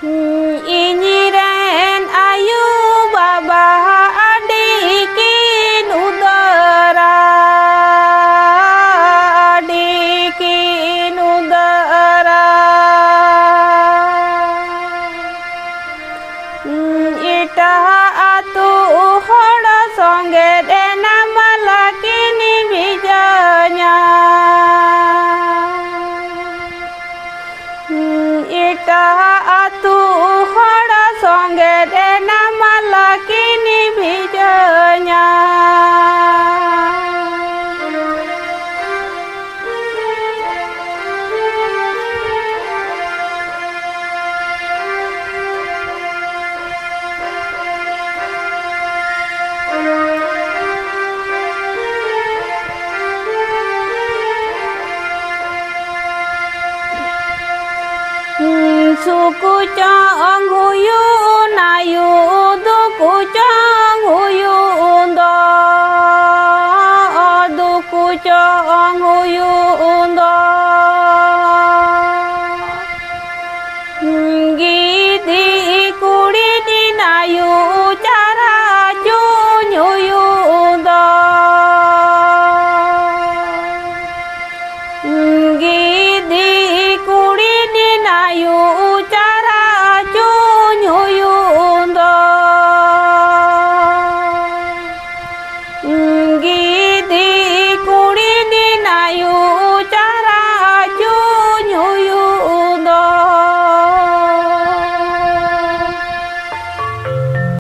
Inyiren ayu baba adikin udara ita atu hora songe dena malakini bijanya ita atu hora songe dena malakini bijanya suku chong huyu nayu